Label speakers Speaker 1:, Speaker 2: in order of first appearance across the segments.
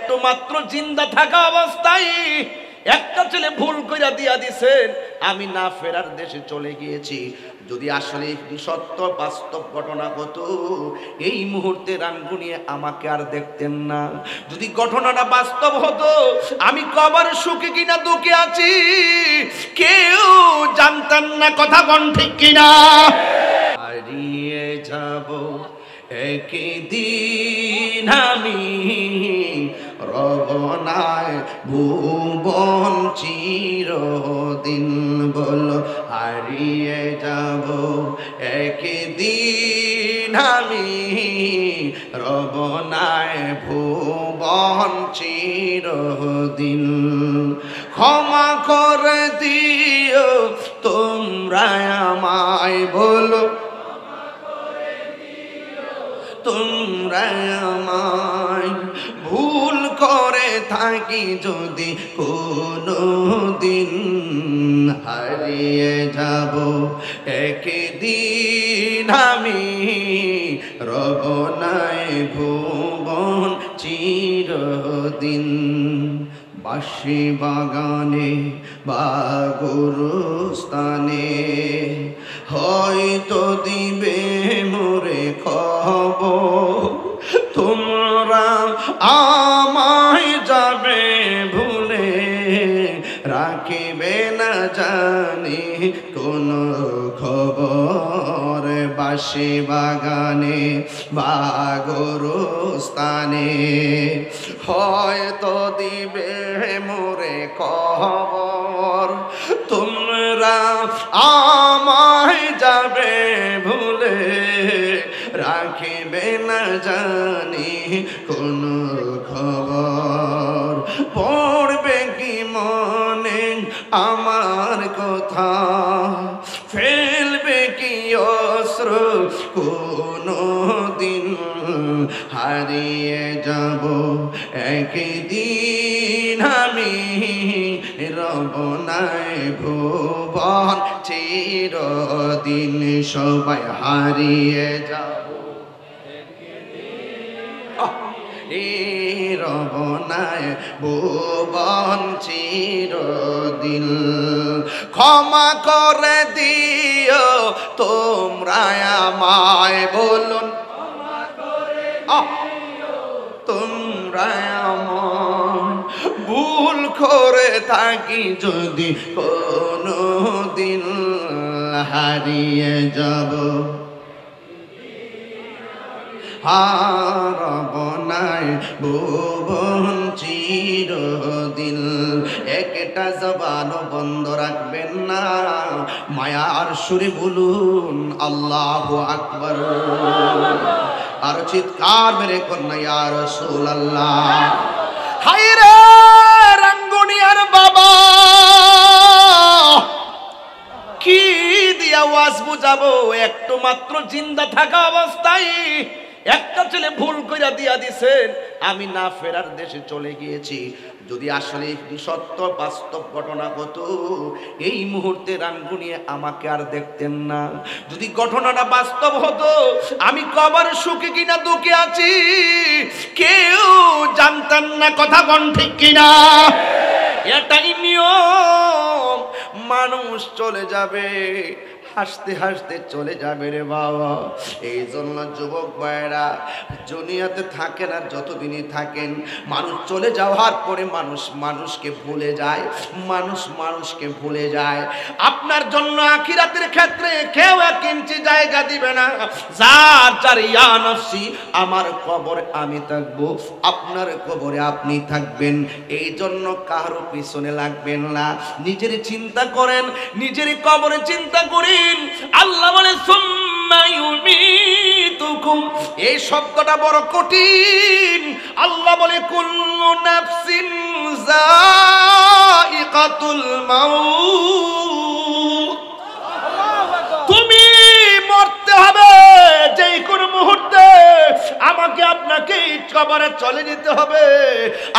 Speaker 1: একটু মাত্র জিন্দা থাকা অবস্থায় একটা ছেলে ভুল কইরা দিয়া দিছেন, আমি না ফেরার দেশে চলে গিয়েছি। যদি আসলে সত্য বাস্তব ঘটনা হতো, এই মুহূর্তে রানগুনিয়ে আমাকে আর দেখতেন না। যদি ঘটনাটা বাস্তব হতো, আমি কবর সুখে কিনা দুঃখে আছি কেউ জানতেন না। কথা কোন ঠিক কিনা? হারিয়ে যাব একদিন আমি, রবনায় ভুবন চিরদিন। বলো হারিয়ে যাব একদিন আমি, রবনায় ভুবন চিরদিন। ক্ষমা করে দিও তোমরা আমায়, বলো তোমরা আমায়, ভুল করে থাকি যদি কোনো দিন। হারিয়ে যাব একদিন আমি, রবনায় ভুবন চিরদিন। বাঁশি বাগানে বা গোরস্থানে হয়তো দিবে মোরে খবর, তোমরা আমায় যাবে ভুলে, রাখিবে না জানি কোনো খবর। বাঁশি বাগানে বা গোরস্থানে হয়তো দিবে মোরে খবর, তোমরা আমায় যাবে ভুলে, রাখিবে না জানি কোনো খবর। পড়বে কি মনে আমার কথা, ফেলবে কি অশ্রু কোনো দিন। হারিয়ে যাব একদিন আমি, রবনায় ভুবন চিরদিন। সবাই হারিয়ে যাব রবনায় ভুবন চিরদিন। ক্ষমা করে দিও তোমরা আমায়, বলুন তোমরা আমায়, ভুল করে থাকি যদি কোনো দিন। হারিয়ে যাব রবনায় ভুবন চিরদিন। একটা জবান বন্ধ রাখবেন না, মায়ার সুরে বলুন আল্লাহু আকবার। আর চিৎকার মেরে কন্যা ইয়া রাসূলুল্লাহ। হায়রে রাঙ্গুনিয়ার বাবা, কি দিয়া ওয়াজ বুঝাবো? একটু মাত্র জিন্দা থাকা অবস্থায় একটা ছেলে ভুল কইরা দিয়া দিছেন, আমি না ফেরার দেশে চলে গিয়েছি। যদি আসলে সত্য বাস্তব ঘটনা হতো, এই মুহূর্তে রানগুনিয়ে আমাকে আর দেখতেন না। যদি ঘটনাটা বাস্তব হতো, আমি কবর সুখে কিনা দুঃখে আছি কেউ জানতেন না। কথা কোন ঠিক কিনা? এটাই নিয়ম। মানুষ চলে যাবে, হাসতে হাসতে চলে যাবে রে বাবা। এই জন্য যুবক ভাইরা দুনিয়াতে থাকেন আর যতদিনই থাকেন, মানুষ চলে যাওয়ার পরে মানুষ মানুষকে ভুলে যায়, মানুষ মানুষকে ভুলে যায়। আপনার জন্য আখিরাতের ক্ষেত্রে কেউ 1 ইঞ্চি জায়গা দিবে না। যার যার ইয়া নফসি, আমার কবরে আমি থাকবো, আপনার কবরে আপনি থাকবেন। এই জন্য কারো পিছনে লাগবেন না, নিজের চিন্তা করেন, নিজের কবরে চিন্তা করেন। আল্লাহ বলে সুম্মা ইউমিতুকুম, এই শব্দটা বড় কঠিন। আল্লাহ বলে কুল্লু নাফসিন যায়িকাতুল মাউত, তুমি মরতে হবে যে কোনো মুহূর্তে। আমাকে আপনাকে কবরে চলে যেতে হবে।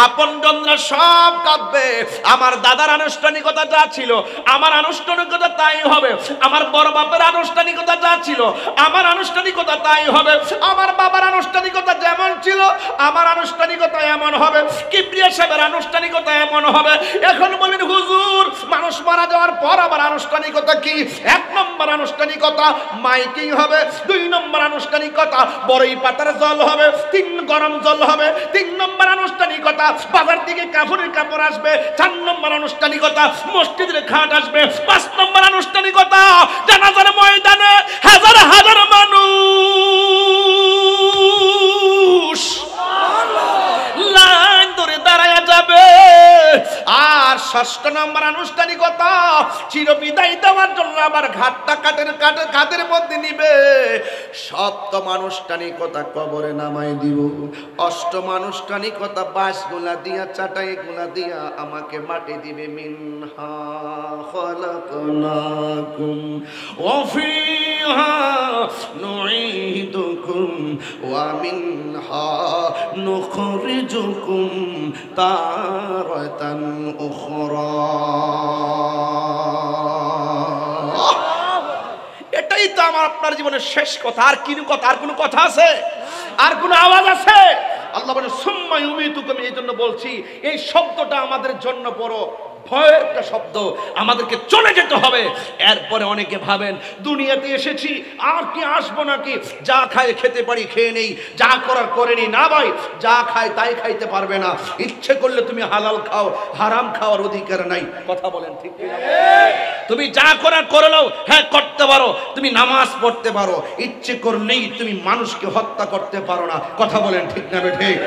Speaker 1: আপনজনরা সব কাঁদবে। আমার দাদার আনুষ্ঠানিকতা যা ছিল আমার আনুষ্ঠানিকতা তাই হবে, আমার বড় বাপের আনুষ্ঠানিকতা যা ছিল আমার আনুষ্ঠানিকতা তাই হবে, আমার বাবার আনুষ্ঠানিকতা যেমন ছিল আমার আনুষ্ঠানিকতা এমন হবে, কিবরিয়া সাহেবের আনুষ্ঠানিকতা এমন হবে। এখন বলেন হুজুর, মানুষ মারা যাওয়ার পর আবার আনুষ্ঠানিকতা কি? এক নম্বর আনুষ্ঠানিকতা মাইকিং হবে, দুই নম্বর আনুষ্ঠানিকতা বড়ই পাতার জল হবে, তিন গরম জল হবে, তিন নম্বর আনুষ্ঠানিকতা বাজার থেকে কাপড়ের কাপড় আসবে, চার নম্বর আনুষ্ঠানিকতা মসজিদের ঘাট আসবে, পাঁচ নম্বর আনুষ্ঠানিকতা জানাজার ময়দানে হাজার হাজার মানুষ লাইন ধরে দাঁড়ায় যাবে। আর ষষ্ঠ নম্বর আনুষ্ঠানিকতা চিরবিদায় দেওয়ার জন্য আবার ঘাটটা কাঠের মধ্যে নিবে। সপ্তম আনুষ্ঠানিকতা কবরে নামাই দিব। অষ্টম আনুষ্ঠানিকতা বাঁশগুলা দিয়া চাটাইগুলা দিয়া আমাকে মাটি দিবে। মিনহা খালাকনাকুম ওয়া ফিহা নুঈদুকুম ওয়া মিনহা নুখরিজুকুম তারাতান উখরা। এটাই তো আমার আপনার জীবনের শেষ কথা। আর কি কথা? আর কোনো কথা আছে? আর কোনো আওয়াজ আছে? আল্লাহ বলেন সুম্মা ইউমিতুকুম। এই জন্য বলছি এই শব্দটা আমাদের জন্য বড় ভয়ের একটা শব্দ। আমাদেরকে চলে যেতে হবে। এরপরে অনেকে ভাবেন দুনিয়াতে এসেছি আর কি আসবো নাকি, যা খায় খেতে পারি খেয়ে নেই, যা করার করে নেই। না ভাই, যা খায় তাই খাইতে পারবে না। ইচ্ছে করলে তুমি হালাল খাও, হারাম খাওয়ার অধিকার নাই। কথা বলেন ঠিক কিনা? তুমি যা করার করে নাও, হ্যাঁ করতে পারো। তুমি নামাজ পড়তে পারো, ইচ্ছে করলেই তুমি মানুষকে হত্যা করতে পারো না। কথা বলেন ঠিক না বেঠিক?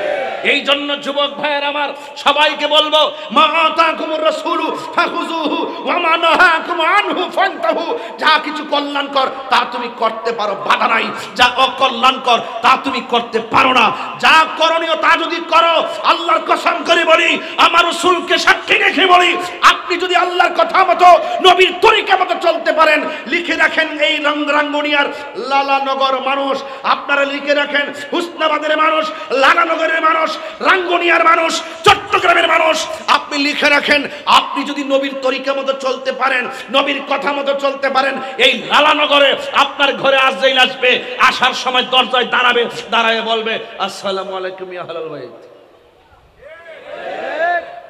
Speaker 1: এই জন্য যুবক ভাইয়ের আমার সবাইকে বলবো, মা আতাকুমুর রাসূলু ফাখুযুহু ওয়া মা নাহাকুম আনহু ফান্তাহু। যা কিছু কল্যাণকর তা তুমি করতে পারো, বাধা নাই। যা অকল্যাণকর তা তুমি করতে পারো না। যা করণীয় তা যদি করো, আল্লাহর কসম করে বলি, আমার রাসূলকে সাক্ষী রেখে বলি, আপনি যদি আল্লাহর কথা মতো নবীর তরিকা মতো চলতে পারেন, লিখে রাখেন এই রাঙ্গুনিয়ার লালানগর মানুষ, আপনারা লিখে রাখেন হুসনাবাদের মানুষ, লালানগরের মানুষ, রাঙ্গুনিয়ার মানুষ, চট্টগ্রামের মানুষ, আপনি লিখে রাখেন, আপনি যদি নবীর তরিকা মতো চলতে পারেন, নবীর কথা মতো চলতে পারেন, এই লালানগরে আপনার ঘরে আজরাইল আসবে। আসার সময় দরজায় দাঁড়াবে, দাঁড়ায় বলবে আসসালামু আলাইকুম ইয়া আহলাল বাইত।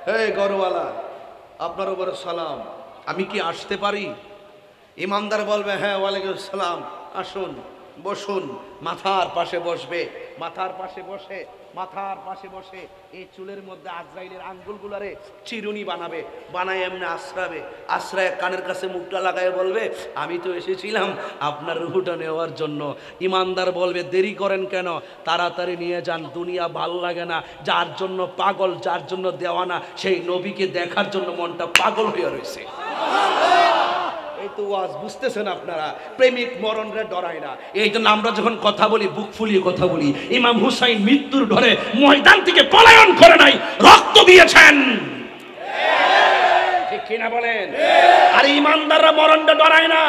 Speaker 1: হে ঘরওয়ালা, আপনার উপরে সালাম, আমি কি আসতে পারি? ইমানদার বলবে হ্যাঁ ওয়ালাইকুম আসসালাম, আসুন বসুন। মাথার পাশে বসবে, মাথার পাশে বসে এই চুলের মধ্যে আজরাইলের আঙ্গুলগুলারে চিরুনি বানাবে, বানায় এমনি আশ্রাবে, আশ্রায় কানের কাছে মুখটা লাগায় বলবে আমি তো এসেছিলাম আপনার রুহুটা নেওয়ার জন্য। ইমানদার বলবে দেরি করেন কেন, তাড়াতাড়ি নিয়ে যান, দুনিয়া ভাল লাগে না। যার জন্য পাগল, যার জন্য দেওয়ানা, সেই নবীকে দেখার জন্য মনটা পাগল হয়ে রয়েছে। এই তো ওয়াজ বুঝতেছেন আপনারা? প্রেমিক মরণরে ডরায় না। এই জন্য আমরা যখন কথা বলি বুক ফুলিয়ে কথা বলি। ইমাম হুসাইন মৃত্যুর ডরে ময়দান থেকে পলায়ন করে নাই, রক্ত দিয়েছেন। ঠিক কিনা বলেন? আর ইমানদাররা মরণরে ডরায় না।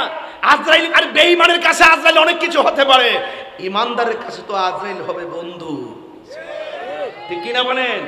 Speaker 1: আজরাইল আর বেঈমানের কাছে আজরাইল অনেক কিছু হতে পারে, ইমানদারের কাছে তো আজরাইল হবে বন্ধু। ঠিক কিনা বলেন?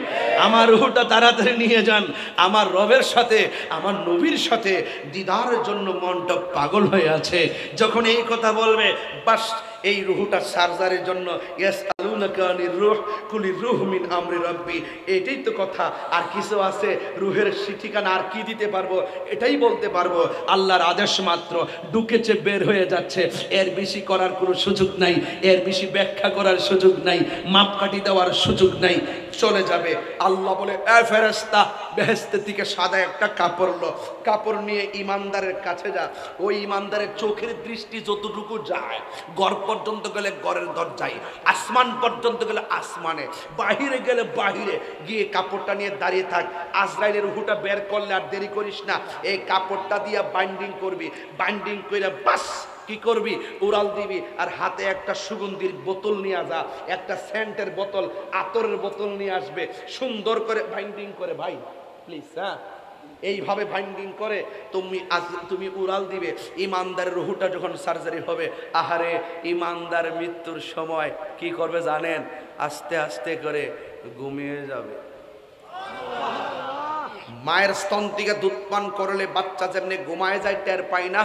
Speaker 1: আমার রুহটা তাড়াতাড়ি নিয়ে যান, আমার রবের সাথে, আমার নবীর সাথে দিদারের জন্য মনটা পাগল হয়ে আছে। যখন এই কথা বলবে, বাস এই রুহটা সার্জারির জন্য, ইয়াসআলুনাকা আনির রূহ কুলির রূহ মিন আমরি রাব্বি, এটাই তো কথা। আর কিছু আছে রুহের ঠিকানা আর কি দিতে পারবো? এটাই বলতে পারবো আল্লাহর আদেশ মাত্র, ঢুকেছে বের হয়ে যাচ্ছে, এর বেশি করার কোনো সুযোগ নাই, এর বেশি ব্যাখ্যা করার সুযোগ নাই, মাপকাঠি দেওয়ার সুযোগ নাই, চলে যাবে। আল্লাহ বলে এ ফেরেশতা, বেহেশতের দিকে সাদা একটা কাপড় লো, কাপড় নিয়ে ইমানদারের কাছে যা। ওই ইমানদারের চোখের দৃষ্টি যতটুকু যায়, ঘর পর্যন্ত গেলে ঘরের দরজায়, আসমান পর্যন্ত গেলে আসমানে, বাহিরে গেলে বাহিরে গিয়ে কাপড়টা নিয়ে দাঁড়িয়ে থাক। আজরাইলের রুহটা বের করলে আর দেরি করিস না, এই কাপড়টা দিয়ে বাইন্ডিং করবি, বাইন্ডিং করে বাস কি করবি, উড়াল দিবি। আর হাতে একটা সুগন্ধির বোতল নিয়ে যা, একটা সেন্টের বোতল, আতরের বোতল নিয়ে আসবে, সুন্দর করে বাইন্ডিং করে। ভাই প্লিজ, হ্যাঁ এইভাবে বাইন্ডিং করে তুমি উড়াল দিবে। ইমানদারের রুহুটা যখন সার্জারি হবে, আহারে ইমানদার মৃত্যুর সময় কি করবে জানেন? আস্তে আস্তে করে ঘুমিয়ে যাবে। মায়ের স্তন থেকে দুধ পান করলে বাচ্চা যেমনি ঘুমায় যায়, টের পায় না,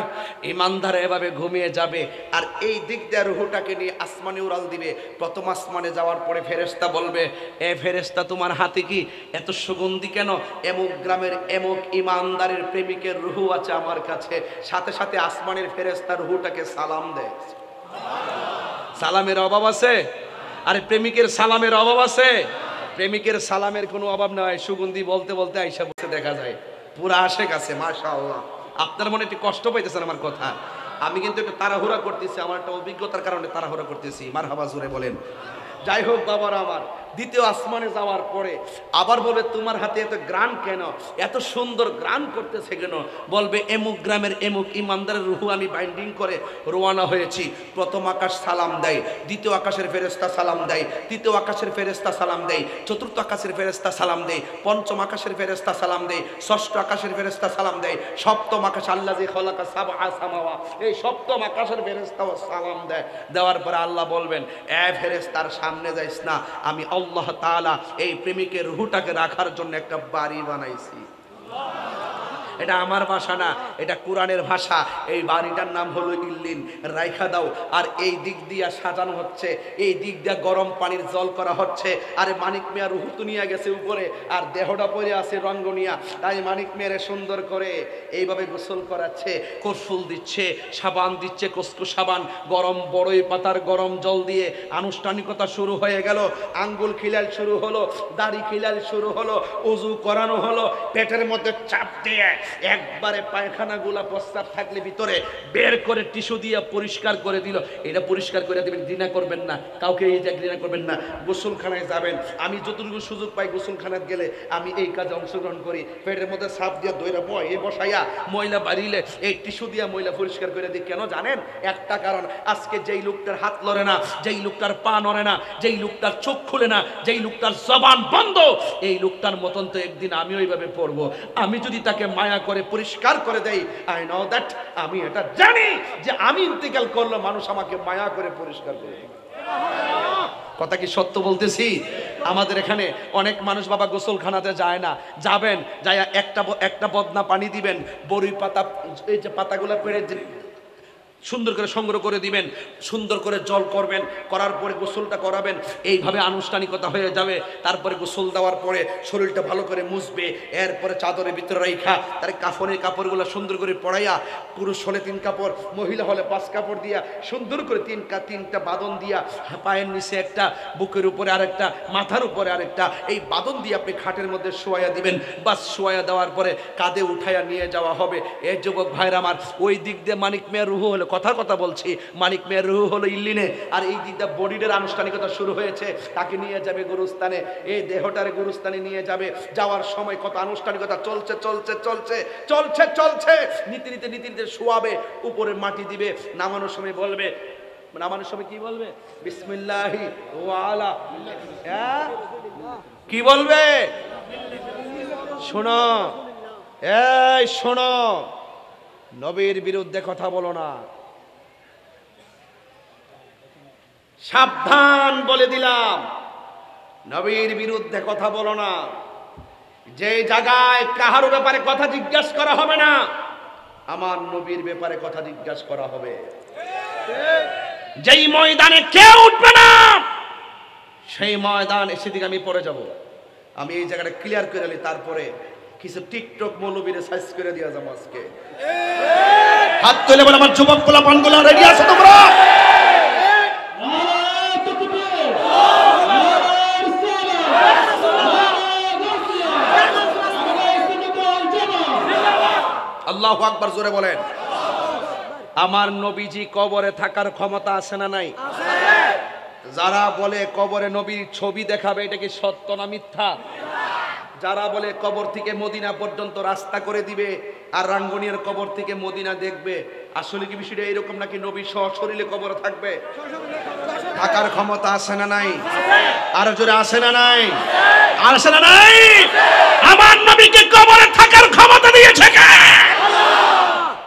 Speaker 1: ইমানদার এভাবে ঘুমিয়ে যাবে। আর এই দিক দিয়ে রুহুটাকে নিয়ে আসমানে উড়াল দিবে। প্রথম আসমানে যাওয়ার পরে ফেরেশতা বলবে, এ ফেরেশতা, তোমার হাতে কি এত সুগন্ধি কেন? এমুক গ্রামের এমুক ইমানদারের প্রেমিকের রুহু আছে আমার কাছে। সাথে সাথে আসমানের ফেরেশতা রুহুটাকে সালাম দেয়। সালামের অভাব আছে? আরে প্রেমিকের সালামের অভাব আছে? প্রেমিকের সালামের কোনো অভাব নয়। সুগন্ধি বলতে বলতে আইসা বসে দেখা যায় পুরা আশেক আছে, মাশাআল্লাহ। আপনার মনে একটু কষ্ট পাইতেছেন আমার কথা, আমি কিন্তু একটু তাড়াহুড়া করতেছি, আমার একটা অভিজ্ঞতার কারণে তাড়াহুড়া করতেছি। মারহাবা জোরে বলেন। যাই হোক বাবারা আমার, দ্বিতীয় আসমানে যাওয়ার পরে আবার বলবে, তোমার হাতে এত গ্রান কেন, এত সুন্দর গ্রান করতেছে কেন? বলবে, এমুক গ্রামের এমুক ইমানদারের রুহু আমি বাইন্ডিং করে রওনা হয়েছি। প্রথম আকাশ সালাম দেয়, দ্বিতীয় আকাশের ফেরেশতা সালাম দেয়, তৃতীয় আকাশের ফেরেশতা সালাম দেয়, চতুর্থ আকাশের ফেরেশতা সালাম দেয়, পঞ্চম আকাশের ফেরেশতা সালাম দেয়, ষষ্ঠ আকাশের ফেরেশতা সালাম দেয়, সপ্তম আকাশ আল্লাযী খালাকা সাবআ সামাওয়া, এই সপ্তম আকাশের ফেরেশতাও সালাম দেয়। দেওয়ার পরে আল্লাহ বলবেন, এ ফেরেশতার সামনে যাইস না, আমি আল্লাহ তাআলা এই প্রেমিকের রুহটাকে রাখার জন্য একটা বাড়ি বানাইছি। এটা আমার ভাষা না, এটা কোরআনের ভাষা। এই বাড়িটার নাম হলো ইল্লিন, রাইখা দাও। আর এই দিক দিয়া সাজানো হচ্ছে, এই দিক দিয়া গরম পানির জল করা হচ্ছে। আরে মানিক মিয়া রুহু তো নিয়ে গেছে উপরে, আর দেহটা পরে আছে রঙ্গনিয়া। তাই মানিক মেয়েরে সুন্দর করে এইভাবে গোসল করাচ্ছে, কসফুল দিচ্ছে, সাবান দিচ্ছে, কসকো সাবান, গরম বড়ই পাতার গরম জল দিয়ে আনুষ্ঠানিকতা শুরু হয়ে গেল। আঙ্গুল খিলাল শুরু হলো, দাড়ি খিলাল শুরু হলো, ওযু করানো হলো। পেটের মধ্যে চাপ দিয়ে একবারে পায়খানাগুলা প্রস্তাব থাকলে ভিতরে বের করে টিস্যু দিয়ে পরিষ্কার করে দিল। এটা পরিষ্কার করে দিবেন, ঘৃণা করবেন না, কাউকে এই যে ঘৃণা করবেন না। গোসলখানায় যাবেন, আমি যতটুকু সুযোগ পাই গোসলখানায় গেলে আমি এই কাজে অংশগ্রহণ করি। পেটের মধ্যে সাপ দিয়ে দইরা বসাইয়া ময়লা বাড়িলে এই টিস্যু দিয়ে ময়লা পরিষ্কার করে দিই। কেন জানেন? একটা কারণ, আজকে যেই লোকটার হাত লড়ে না, যেই লোকটার পা নড়ে না, যেই লোকটার চোখ খুলে না, যেই লোকটার জবান বন্ধ, এই লোকটার মতন তো একদিন আমি ওইভাবে পড়বো। আমি যদি তাকে মায়া করে পরিষ্কার করে দেই, আই নো দ্যাট, আমি এটা জানি যে আমি ইন্তেকাল করলে মানুষ আমাকে মায়া করে পরিষ্কার করে দেবে। কথা কি সত্য বলতেছি? আমাদের এখানে অনেক মানুষ বাবা গোসলখানাতে যায় না, যাবেন, যায় একটা বদনা পানি দিবেন, বড়ই পাতা, এই যে পাতাগুলো পেড়ে সুন্দর করে সংগ্রহ করে দিবেন, সুন্দর করে জল করবেন, করার পরে গোসলটা করাবেন। এইভাবে আনুষ্ঠানিকতা হয়ে যাবে। তারপরে গোসল দেওয়ার পরে শরীরটা ভালো করে মুছবে, এরপরে চাদরের ভিতরে রাইখা তার কাফনের কাপড়গুলো সুন্দর করে পরাইয়া, পুরুষ হলে 3 কাপড়, মহিলা হলে 5 কাপড় দিয়া সুন্দর করে তিনটা বাঁধন দিয়া, পায়ের নিচে একটা, বুকের উপরে আরেকটা, মাথার উপরে আরেকটা, এই বাঁধন দিয়ে আপনি খাটের মধ্যে শোয়া দিবেন। বাস শোয়া দেওয়ার পরে কাঁধে উঠাইয়া নিয়ে যাওয়া হবে। এই যুবক ভাইরা আমার, ওই দিক দিয়ে মানিক মিয়ার রুহু হলো, কথা বলছি, মানিক মেয়ের রুহু হলো ইল্লিনে, আর এই দিকটা বডির আনুষ্ঠানিকতা শুরু হয়েছে। তাকে নিয়ে যাবে গুরুস্থানে, এই দেহটারে গুরুস্থানে নিয়ে যাবে। যাওয়ার সময় কত আনুষ্ঠানিকতা চলছে চলছে চলছে চলছে চলছে, নীতি নীতি শোয়াবে, উপরে মাটি দিবে। নামানোর সময় বলবে, নামানোর সময় কি বলবে? বিসমিল্লাহি ওয়া আলা, কি বলবে? শোনো, এই শোনো, নবীর বিরুদ্ধে কথা বলো না, সাবধান বলে দিলাম, নবীর বিরুদ্ধে কথা বলো না। যে জায়গায় কাহার ব্যাপারে কথা জিজ্ঞাসা করা হবে না, আমার নবীর ব্যাপারে কথা জিজ্ঞাসা করা হবে। যেই ময়দানে কেউ উঠবে না, সেই ময়দান এসে দিকে আমি পড়ে যাব। আমি এই জায়গাটা ক্লিয়ার করে নিই, তারপরে কিছু টিকটক মৌলবীরে সাইজ করে দিয়া যাবো আজকে। হাত তুলে বলে, আমার যুবক গোলা পানগুলা রেডি আছে তোমরা? আল্লাহু আকবার, জোরে বলেন। আমার নবীজি কবরে থাকার ক্ষমতা আছে না নাই? যারা বলে কবরে নবীর ছবি দেখাবে, এটা কি সত্য না মিথ্যা? যারা বলে কবর থেকে মদিনা পর্যন্ত রাস্তা করে দিবে আর রাঙ্গুনিয়ার কবর থেকে মদিনা দেখবে, আসলে কি বিষয়টা এরকম নাকি? নবী সশরীরে কবরে থাকবে? থাকার ক্ষমতা আছে না নাই? আর জোরে আছে না নাই? আসে না নাই? আমার নবীকে কবরে থাকার ক্ষমতা দিয়েছে কে?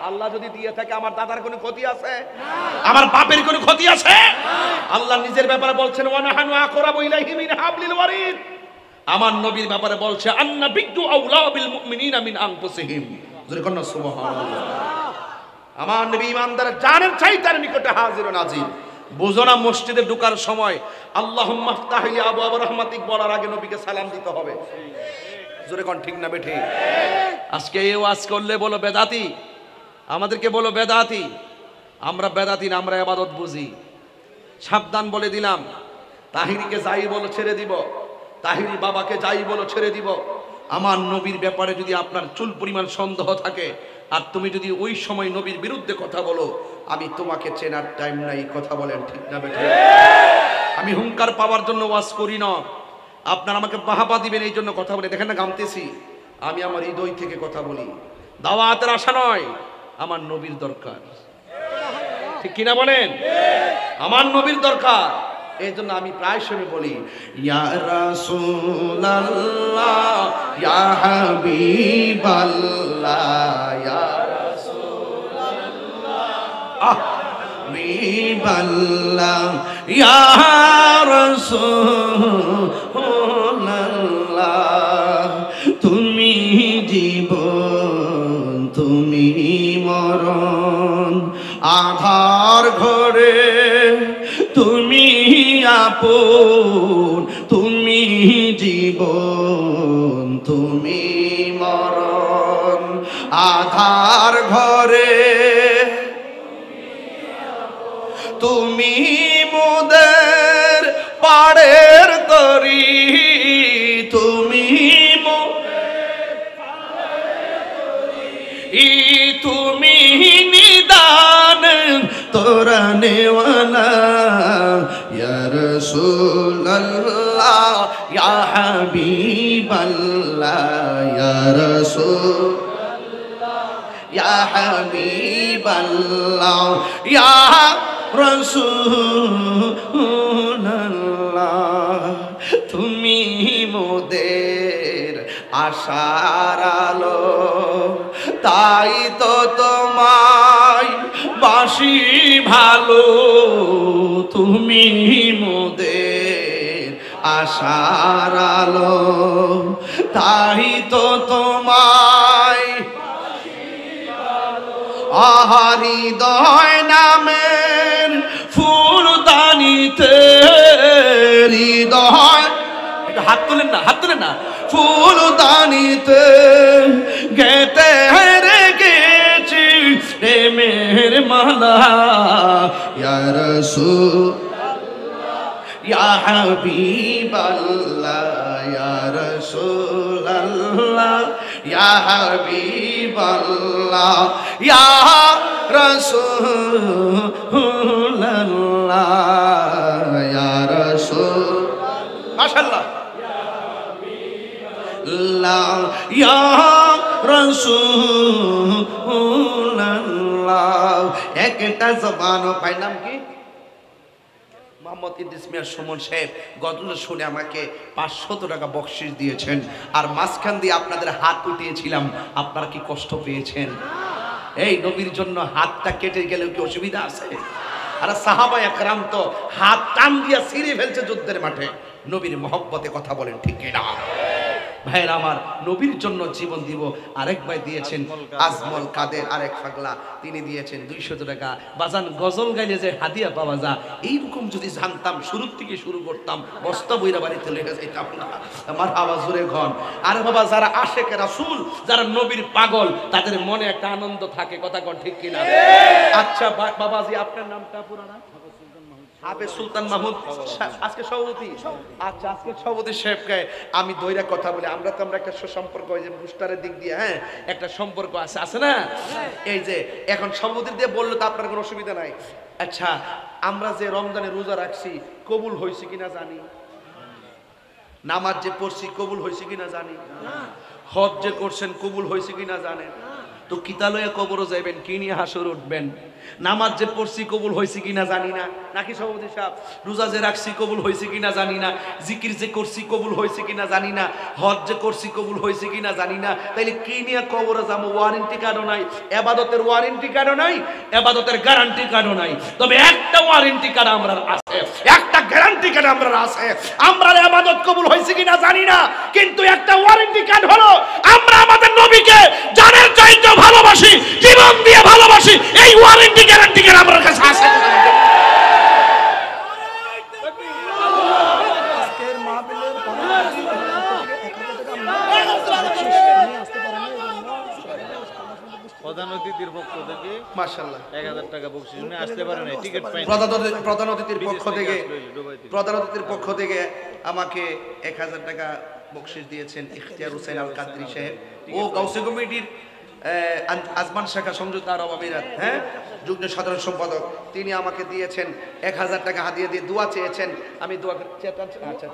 Speaker 1: আল্লাহ যদি দিয়ে থাকে আমার দাদার কোনো ক্ষতি আছে? আমার বাপের কোনো ক্ষতি আছে? আল্লাহ নিজের ব্যাপারে বলছেন ওয়া নাহানু আকরাবু ইলাইহি মিন হাবলিল ওয়ারিদ। আমার নবীর ব্যাপারে বলছে আন্নাবিয়্যু আউলা বিল মুমিনিনা মিন আনফুসিহিম। জোরে কোন সুবহানাল্লাহ। আমার নবী ইমানদারের জানের চাইতে তার নিকটে হাজির ও নাজির। বুঝো না মসজিদে ঢোকার সময় আল্লাহুম্মা ইফতাহ লি আবওয়াব রাহমাতিক বলার আগে নবীকে সালাম দিতে হবে। জোরে কোন ঠিক না বেঠিক? আজকে এই ওয়াজ করলে বলো বেদাতি, আমাদেরকে বলো বেদাতি। আমরা বেদাতি না, আমরা ইবাদত বুঝি। সাবধান বলে দিলাম, তাহিরিকে যাই বলো ছেড়ে দিব, তাহিরি বাবাকে যাই বলো ছেড়ে দিব। আমার নবীর ব্যাপারে যদি আপনার চুল পরিমাণ সন্দেহ থাকে আর তুমি যদি ওই সময় নবীর বিরুদ্ধে কথা বলো, আমি তোমাকে চেনার টাইম নাই। কথা বলেন ঠিক না বেঠিক? আমি হুঙ্কার পাওয়ার জন্য ওয়াজ করি না, আপনারা আমাকে বাহাবা দিবেন এই জন্য কথা বলে। দেখেন না গামতেছি, আমি আমার হৃদয় থেকে কথা বলি। দাওয়াতের আশা নয়, আমার নবীর দরকার। ঠিক কিনা বলেন? আমার নবীর দরকার। এই জন্য আমি প্রায় সময় বলি ইয়া রাসূলুল্লাহ ইয়া হাবিবাল্লাহ ইয়া রাসূলুল্লাহ হাবিবাল্লাহ ইয়া রাসূলুল্লাহ। তুমি জীবন তুমি মরণ, আধার ঘরে তুমি আপন, তুমি জীবন তুমি মরণ, আধার ঘরে তুমি মোদের পাড়ের তরি, তুমি তুমি নিদান তোরানেওয়ালা ইয়া রাসূলুল্লাহ ইয়া হাবিবাল্লাহ ইয়া রাসূলুল্লাহ ইয়া হাবিবাল্লাহ ইয়া রাসূলুল্লাহ। তুমি মোদের আশার আলো, তাই তো তোমায় বাসি ভালো। তুমি মোদের আশার আলো, তাই তো তোমায় হৃদয় নামের ফুলদানিতে, হৃদয় হাত তুলেন না, হাত তুলেন না, ফুলদানিতে গেতে রেখেছি প্রেমের মালা ইয়া রাসূলুল্লাহ ইয়া হাবিবাল্লাহ ইয়া রাসূলুল্লাহ ইয়া হাবিবাল্লাহ ইয়া রাসূলুল্লাহ ইয়া রাসূল। মাশাআল্লাহ ইয়া রাসূলুল্লাহ। একটা জবানও পাই, নাম কি? মোহাম্মদ ইদ্রিস মিয়া সুমন সাহেব গজল শুনে আমাকে 500 টাকা বকশিশ দিয়েছেন। আর মাঝখান দিয়ে আপনাদের হাত উঠিয়েছিলাম, আপনারা কি কষ্ট পেয়েছেন? এই নবীর জন্য হাতটা কেটে গেলেও কি অসুবিধা আছে? আর সাহাবা একরাম তো হাত টান দিয়া ছিঁড়ে ফেলছে যুদ্ধের মাঠে। নবীর মহব্বতে কথা বলেন ঠিক কিনা? ভাইয়ের আমার, নবীর জন্য জীবন দিব। আরেক ভাই দিয়েছেন আজমল কাদের, আরেক পাগলা, তিনি দিয়েছেন 200 টাকা। বাজান গজল গাইলে যে হাদিয়া পাওয়া যায়, এইরকম যদি জানতাম শুরুর থেকে শুরু করতাম, বস্তা বইরা বাড়িতে লেগে যাইতাম না। আমার আওয়াজ জোরে ঘন। আরে বাবা, যারা আশেকে রাসূল, যারা নবীর পাগল, তাদের মনে একটা আনন্দ থাকে। কথা কন ঠিক কিনা? আচ্ছা বাবাজি, আপনার নামটা পুরো না? হাফেজ সুলতান মাহমুদ আজকে সভাপতি। আচ্ছা, আজকে সভাপতি সাহেবকে আমি দইরা কথা বলি। আমরা তো একটা সুসম্পর্ক, ওই যে বুস্টারের দিক দিয়ে, হ্যাঁ, একটা সম্পর্ক আছে, আছে না? এই যে এখন সভাপতি দিয়ে বললে তো আপনার কোনো অসুবিধা নাই। আচ্ছা, আমরা যে রমজানে রোজা রাখছি কবুল হয়েছে কিনা জানি, নামাজ যে পড়ছি কবুল হয়েছে কিনা জানি, হজ যে করছেন কবুল হয়েছে কিনা জানেন। তো কিতালয়ে কবরও যাইবেন, কি নিয়ে হাসর উঠবেন? নামাজ যে পড়ছি কবুল হয়েছে কিনা জানি না, নাকি সভাপতি সাহেব? রোজা যে রাখছি কবুল হয়েছে কিনা জানি না, জিকির যে করছি কবুল হয়েছে কিনা জানি না, হজ যে করছি কবুল হয়েছে কিনা জানি না। তাইলে কি নিয়ে কবরে যাবো? ওয়ারেন্টি কার্ডও নাই, এবাদতের ওয়ারেন্টি কার্ডও নাই, এবাদতের গ্যারান্টি কার্ডও নাই। তবে একটা ওয়ারেন্টি কার্ড আমরা আছে, একটা গ্যারান্টি কার্ড আমরা আছে। আমরা এবাদত কবুল হয়েছে কিনা জানি না, কিন্তু একটা ওয়ারেন্টি কার্ড হলো আমরা আমাদের নবীকে জানের চাইতে ভালোবাসি, জীবন দিয়ে ভালোবাসি। এই ওয়ারেন্টি গ্যারান্টি কার্ড আমার কাছে আছে।
Speaker 2: প্রধান অতিথির পক্ষ থেকে মাশাআল্লাহ 1000 টাকা বকশিশ নিয়ে আসতে পারেন, টিকিট পাই।
Speaker 1: প্রধান অতিথির পক্ষ থেকে আমাকে 1000 টাকা বকশিশ দিয়েছেন ইখতিয়ার হোসেন আল কাদরি সাহেব ও গাউসে কমিটির আজমান শাখা সংযুক্ত আরব আমিরাত, হ্যাঁ, যুগ্ম সাধারণ সম্পাদক। তিনি আমাকে দিয়েছেন 1000 টাকা হাদিয়া দিয়ে দোয়া চেয়েছেন। আমি দোয়া আচ্ছা,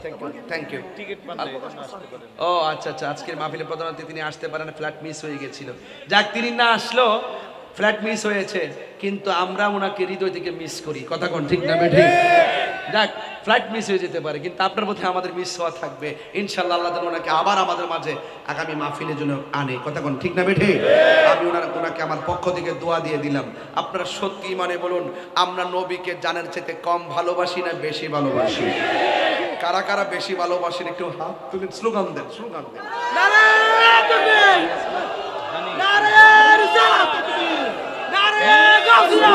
Speaker 1: থ্যাংক ইউ।
Speaker 2: টিকিট পান নাই, আসতে পারেন।
Speaker 1: ও আচ্ছা, আজকের মাহফিলে প্রধান অতিথি তিনি আসতে পারেন, ফ্লাইট মিস হয়ে গেছিল। যাক, তিনি না আসলো, ফ্লাইট মিস হয়েছে, কিন্তু আমরা ওনাকে হৃদয় থেকে মিস করি। কথা কোন ঠিক না বেঠিক? যাক, ফ্লাইট মিস হয়ে যেতে পারে, কিন্তু আপনার মধ্যে আমাদের মিস হওয়া থাকবে। ইনশাআল্লাহ আল্লাহ যেন ওনাকে আবার আমাদের মাঝে আগামী মাহফিলের জন্য আনে। কথা কোন ঠিক না বেঠিক? আমি ওনাকে আমার পক্ষ থেকে দোয়া দিয়ে দিলাম। আপনারা সত্যি মানে বলুন, আমরা নবীকে জানার চাইতে কম ভালোবাসি না বেশি ভালোবাসি? কারা কারা বেশি ভালোবাসেন একটু হাত তুলেন, স্লোগান দেন, স্লোগান দেন। নারে তাকবীর, নারে রিসালাত, নারে গাউসিয়া,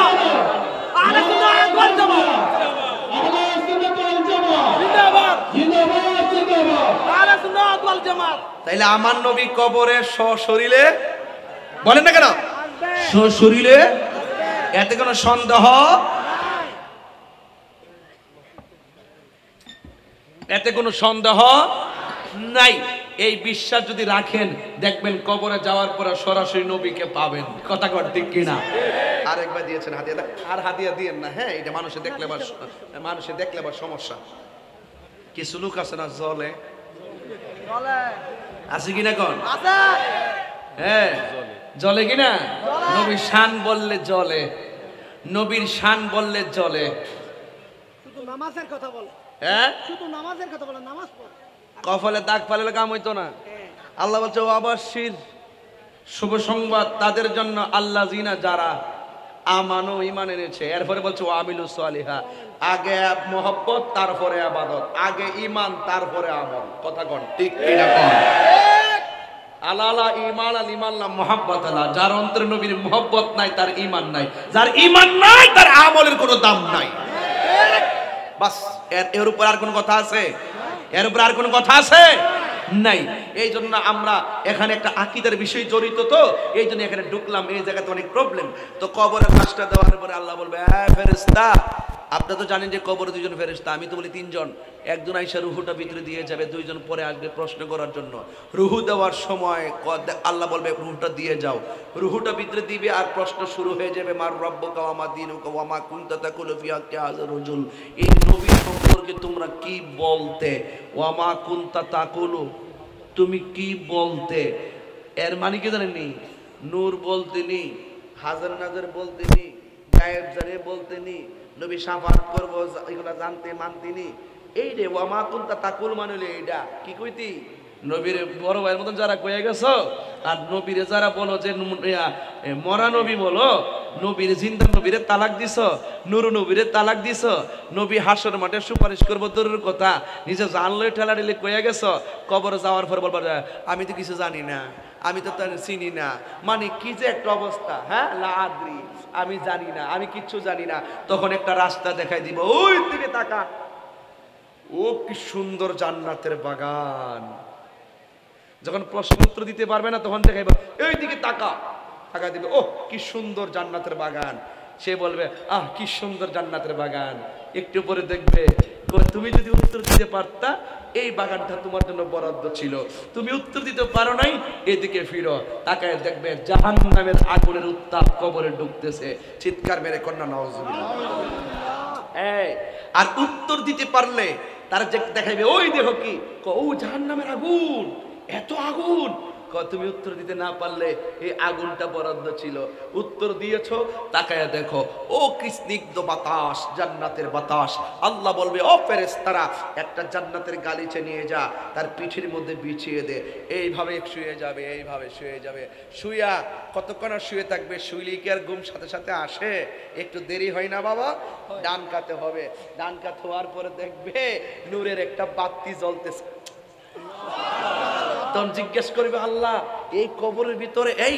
Speaker 1: আহলে সুন্নাত ওয়াল জামাত, আহলে সুন্নাত ওয়াল জামাত, জিন্দাবাদ, জিন্দাবাদ, জিন্দাবাদ, আহলে সুন্নাত ওয়াল জামাত। তাইলে আমার নবী কবরে সশরীরে, বলেন না কেন সশরীরে, এতে কোনো সন্দেহ, এতে কোনো সন্দেহ নাই। এই বিশ্বাস যদি রাখেন, দেখবেন কবরে যাওয়ার পরে সরাসরি নবীকে পাবেন। কথা কর ঠিক কিনা? আরেকবার দিয়েছেন হাদিয়া, আর হাদিয়া দিয়েন না, হ্যাঁ, এটা মানুষে দেখলে আবার সমস্যা। কিছু লোক আছে না জলে, আছে কিনা কোন? হ্যাঁ, জলে কিনা? নবীর শান বললে জলে, নবীর শান বললে জলে।
Speaker 3: শুধু নামাজের কথা বলে,
Speaker 1: হ্যাঁ,
Speaker 3: শুধু নামাজের কথা বলে, নামাজ পড়ে
Speaker 1: কপালে দাগ ফালে কাম হইতো না। আল্লাহ বলছে অবশ্যই শুভ সংবাদ তাদের জন্য আল্লাহ জিনা যারা আমানো ঈমান এনেছে। এরপরে বলছে ও আমিলু সালিহা, আগে মহব্বত তারপরে ইবাদত, আগে ঈমান তারপরে আমল। কথা কোন ঠিক কিনা কোন? আলালা ঈমান আল ঈমান লা মুহাব্বত আলা, যার অন্তরে নবীর মুহাব্বত নাই তার ঈমান নাই, যার ঈমান নাই তার আমলের কোনো দাম নাই। বাস, এর উপর আর কোনো কথা আছে? এর উপর আর কোনো কথা আছে? নাই। এই জন্য আমরা এখানে একটা আকীদার বিষয় জড়িত, তো এই জন্য এখানে ঢুকলাম। এই জায়গাতে অনেক প্রবলেম। তো কবরে লাশটা দেওয়ার পরে আল্লাহ বলবে, হ্যাঁ ফেরেশতা, আপনারা তো জানেন যে কবরে দুইজন ফেরেশতা, আমি তো বলি তিনজন। একজন আইসা রুহুটা ভিতরে দিয়ে যাবে, দুইজন পরে আসবে প্রশ্ন করার জন্য। রুহু দেওয়ার সময় আল্লাহ বলবে রুহুটা দিয়ে যাও, রুহুটা ভিতরে দিবে, আর প্রশ্ন শুরু হয়ে যাবে, মার রব্বুকা ওয়া মা দীনুকা ওয়া মা কুনতা তাকুলু ফি হাক্কি হাযার রাজুল, এই নবী সম্পর্কে তোমরা কি বলতে, ওয়া মা কুনতা তাকুলু, তুমি কি বলতে। এর মানে কি জানেননি? নূর বলতেনি, হাজার নাজার বলতেনি, গায়েব জানে বলতেনি, নবী শাফাত করবো এগুলা জানতে মানতিনি। এই রে ওয়া মা কুনতা তাকুল মানে এইটা কি কইতি? নবীর বড় ভাইয়ের মতন যারা কয়ে গেছো, আর নবীরে যারা বলো যে মরা নবী বলো, নবীর জিন্দা নবীরে তালাক দিছ, নুরু নবীরে তালাক দিছ, নবী হাসর মাঠে সুপারিশ করবো দূরের কথা, নিজে জানলে ঠেলা ঠেলে কয়ে গেছো, কবরে যাওয়ার পর বলবার আমি তো কিছু জানি না, আমি তো তার চিনি না। মানে কি যে একটা অবস্থা, হ্যাঁ, লা আদ্রি, আমি জানি না, আমি কিচ্ছু জানি না। তখন একটা রাস্তা দেখাই দিব, ওই দিকে তাকা, ও কি সুন্দর জান্নাতের বাগান। যখন প্রশ্ন উত্তর দিতে পারবে না, তখন দেখাইব, এই দিকে তাকা, তাকা দিবে, ও কি সুন্দর জান্নাতের বাগান। সে বলবে, আহ কি সুন্দর জান্নাতের বাগান। একটু পরে দেখবে, তুমি যদি উত্তর দিতে পারতা, এই বাগানটা তোমার জন্য বরাদ্দ ছিল, তুমি উত্তর দিতে পারো নাই, এদিকে ফিরো, তাকায় দেখবে জাহান্নামের আগুনের উত্তাপ কবরে ঢুকতেছে। চিৎকার মেরে কন্যা নাউজুবিল্লাহ। আর উত্তর দিতে পারলে তারা দেখাইবে, ওই দেখো কি, ও জাহান্নামের আগুন, এত আগুন, তুমি উত্তর দিতে না পারলে এই আগুনটা বরাদ্দ ছিল, উত্তর দিয়েছো, তাকায়া দেখো ও কি স্নিগ্ধ বাতাস, জান্নাতের বাতাস। আল্লাহ বলবে ও ফেরেশতারা একটা জান্নাতের গালিচা নিয়ে যা, তার পিঠের মধ্যে বিছিয়ে দে, এইভাবে শুয়ে যাবে, এইভাবে শুয়ে যাবে। শুয়া কতক্ষণ আর শুয়ে থাকবে? শুইলে কি আর ঘুম সাথে সাথে আসে? একটু দেরি হয় না বাবা? ডান কাতে হবে, ডান কাত হওয়ার পরে দেখবে নূরের একটা বাতি জ্বলতেছে। তখন জিজ্ঞেস করবে আল্লাহ এই কবরের ভিতরে এই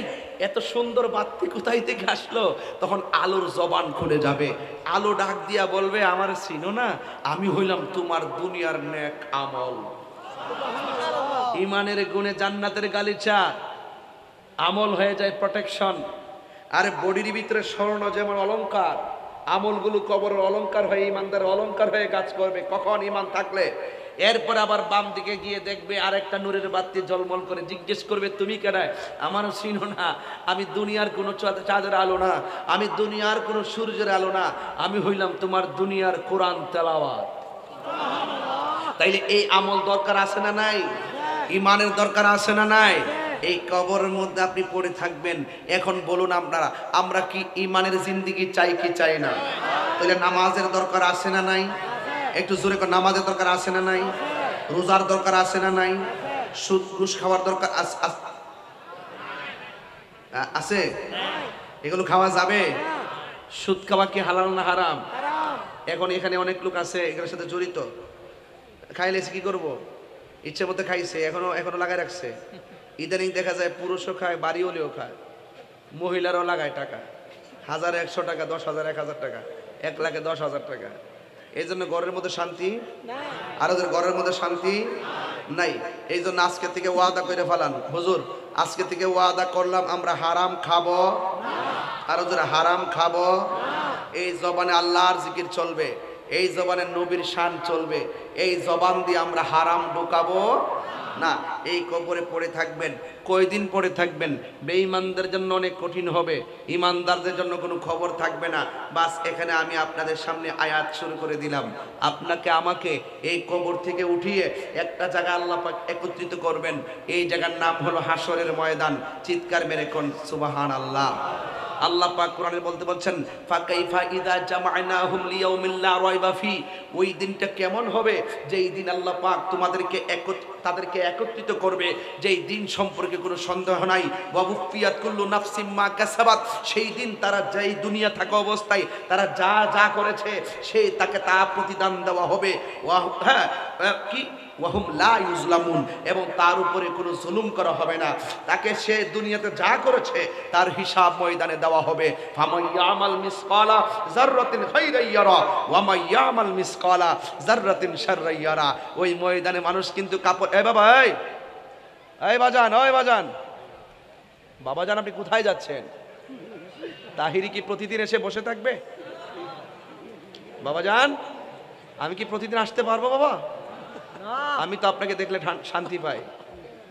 Speaker 1: এত সুন্দর বাতি কোথায় থেকে আসলো? তখন আলোর জবান খুলে যাবে, আলো ডাক দিয়া বলবে আমার চিনো না, আমি হইলাম তোমার দুনিয়ার নেক আমল। ইমানের গুণে জান্নাতের গালিচা, আমল হয়ে যায় প্রোটেকশন। আরে বডির ভিতরে স্বর্ণ যেমন অলংকার, আমলগুলো কবরের অলংকার হয়ে ইমানদারের অলংকার হয়ে কাজ করবে কখন? ইমান থাকলে। এরপর আবার বাম দিকে গিয়ে দেখবে আরেকটা নূরের বাতি ঝলমল করে, জিজ্ঞেস করবে তুমি কেডায়? আমারও চিনো না, আমি দুনিয়ার কোনো চাঁদের আলো না, আমি দুনিয়ার কোনো সূর্যের আলো না, আমি হইলাম তোমার দুনিয়ার কোরআন তেলাওয়াত। তাইলে এই আমল দরকার আছে না নাই? ইমানের দরকার আছে না নাই? এই কবরের মধ্যে আপনি পড়ে থাকবেন। এখন বলুন আপনারা, আমরা কি ইমানের জিন্দেগি চাই কি চাই না? তাহলে নামাজের দরকার আছে না নাই? একটু জোরে করে, নামাজের দরকার আছে না নাই? রোজার দরকার আছে না নাই? সুদ ঘুষ খাওয়ার দরকার আছে? এগুলো খাওয়া যাবে? সুদ খাওয়া কি হালাল না হারাম? এখন এখানে অনেক লোক আছে এগুলোর সাথে জড়িত, খাইলে কি করব? ইচ্ছে মতো খাইছে, এখনো লাগাই রাখছে। ইদানিং দেখা যায় পুরুষও খায়, বাড়িওয়ালিও খায়, মহিলারাও লাগায় টাকা, 1000 100 টাকা, 10,000 1000 টাকা, 1,10,000 টাকা। এই জন্য ঘরের মধ্যে শান্তি, আর ওদের ঘরের মধ্যে শান্তি নাই। এই জন্য আজকে থেকে ওয়াদা করে ফেলান, হুজুর আজকে থেকে ওয়াদা করলাম আমরা হারাম খাবো, আর ওদের হারাম খাবো। এই জবানে আল্লাহর জিকির চলবে, এই জবানে নবীর শান চলবে, এই জবান দিয়ে আমরা হারাম ঢোকাবো না। এই কবরে পড়ে থাকবেন, কয়দিন পড়ে থাকবেন? বেঈমানদের জন্য অনেক কঠিন হবে, ইমানদারদের জন্য কোনো খবর থাকবে না। বাস এখানে আমি আপনাদের সামনে আয়াত শুরু করে দিলাম। আপনাকে আমাকে এই কবর থেকে উঠিয়ে একটা জায়গা আল্লাহ পাক একত্রিত করবেন, এই জায়গার নাম হলো হাসরের ময়দান। চিৎকার মেরে কোন সুবহানাল্লাহ। আল্লাহ পাক কোরআনে বলতে বলছেন ফাকাইফা ইযা জামা'নাহুম লিয়াউমিন লা রাইবা ফি, ওই দিনটা কেমন হবে যেই দিন আল্লাহ পাক তাদেরকে একত্রিত করবে, যেই দিন সম্পর্কে কোনো সন্দেহ নাই। ওয়া বুফিয়াত কুল্লু নাফসিম মা কাসাবাত, সেই দিন তারা যেই দুনিয়া থাকা অবস্থায় তারা যা যা করেছে সেই তাকে তা প্রতিদান দেওয়া হবে। কি ওয়াহুম লা ইউজলামুন, এবং তার উপরে কোনো জুলুম করা হবে না। তাকে সে দুনিয়াতে যা করেছে তার হিসাব ময়দানে দেওয়া হবে। ফামাইয়ামাল মিসকালা যাররাতিন খাইরান ইয়ারা ওয়া মাইয়ামাল মিসকালা যাররাতিন শাররান ইয়ারা। ওই ময়দানে মানুষ কিন্তু কাপড়, এই বাবা, এই বাজান, ওই বাজান, বাবাজান আপনি কোথায় যাচ্ছেন? তাহিরি কি প্রতিদিন এসে বসে থাকবে? বাবাজান আমি কি প্রতিদিন আসতে পারবো বাবা? আমি তো আপনাকে দেখলে শান্তি পাই,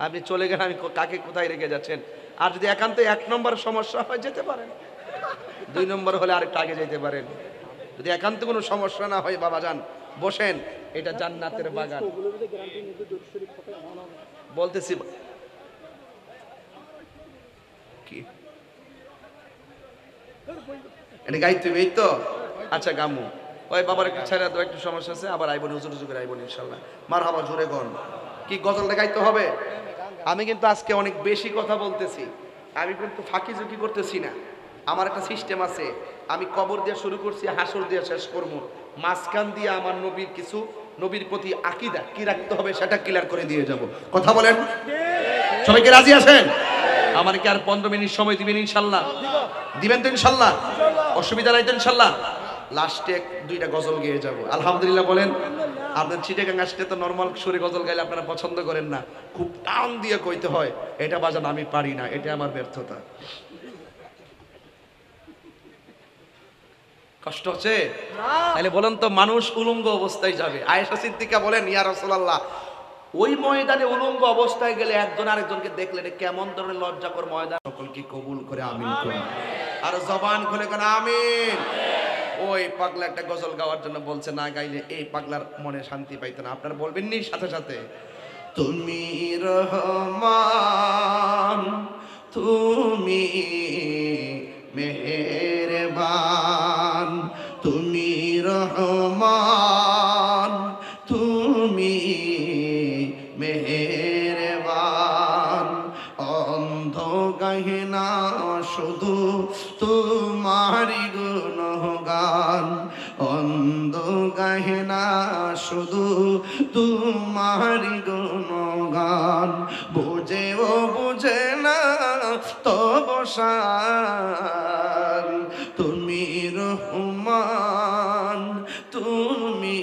Speaker 1: আপনি চলে গেলে আমি কাকে কোথায় রেখে যাচ্ছেন। আর যদি একান্ত 1 নম্বর সমস্যা হয় যেতে পারেন, 2 নম্বর হলে আরেকটা আগে যেতে পারেন। যদি একান্ত কোনো সমস্যা না হয় বাবাজান বসেন, এটা জান্নাতের বাগান। বলতেছি কি এটা গাইতে এই তো? আচ্ছা গামু ওই বাবার একটু ছেড়ে দাও, একটু সমস্যা আছে, আবার আইবনি, হুজুর হুজুর করে আইবনি ইনশাআল্লাহ। মারহাবা, জোরে গন। কি গজলটা গাইতে হবে? আমি কিন্তু আজকে অনেক বেশি কথা বলতেছি, আমি কিন্তু ফাঁকি ঝুঁকি করতেছি না। আমার একটা সিস্টেম আছে, আমি কবর দিয়ে শুরু করছি, হাসর দিয়ে শেষ করবো। মাঝখান দিয়ে আমার নবীর কিছু, নবীর প্রতি আকীদা কি রাখতে হবে সেটা ক্লিয়ার করে দিয়ে যাব। কথা বলেন, সবাই কি রাজি আছেন? আমার কি আর 15 মিনিট সময় দিবেন ইনশাআল্লাহ? দিবেন তো ইনশাআল্লাহ? অসুবিধা নাই তো ইনশাআল্লাহ? লাস্টে 2টা গজল গেয়ে যাব, আলহামদুলিল্লাহ বলেন। আপনার চিটাগাং আসলে তো নর্মাল সুরে গজল গাইলে আপনারা পছন্দ করেন না, খুব টান দিয়ে কইতে হয়, এটা বাজান আমি পারি না, এটা আমার ব্যর্থতা। কষ্ট হচ্ছে? তাহলে বলেন তো, মানুষ উলঙ্গ অবস্থায় যাবে। আয়েশা সিদ্দিকা বলেন ইয়া রাসূলুল্লাহ, ওই ময়দানে উলঙ্গ অবস্থায় গেলে একজন আরেকজনকে দেখলে এটা কেমন ধরনের লজ্জাকর ময়দান। সকলকে কবুল করে আমিন করুন, আর জবান খুলে কোন আমিন। ওই পাগলা একটা গজল গাওয়ার জন্য বলছে, না গাইলে এই পাগলার মনে শান্তি পাইতো না। আপনারা বলবেন নি সাথে সাথে? তুমি রহমান তুমি মেহেরবান তুমি রহমান তুমি মেহেরবান অন্ধ গাহে না শুধু তোমারি গুণগান অন্ধ গাহে না শুধু তোমারি গুণগান বুঝেও বুঝে না তব শান তুমি রহমান তুমি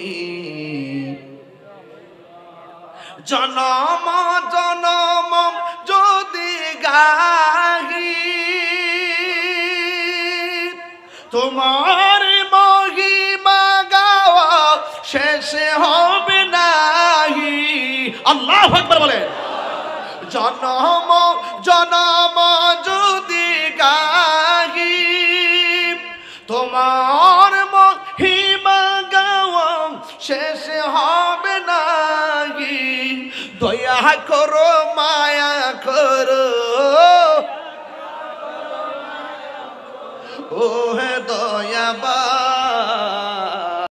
Speaker 1: জনম জনম যদি গাহি তোমার মহিমা গাওয়া শেষে হবে নাহি আল্লাহু আকবার বলেন জনম জনম যদি গাহি তোমার মহিমা গাওয়া শেষে হবে নাহি দয়া করো মায়া করো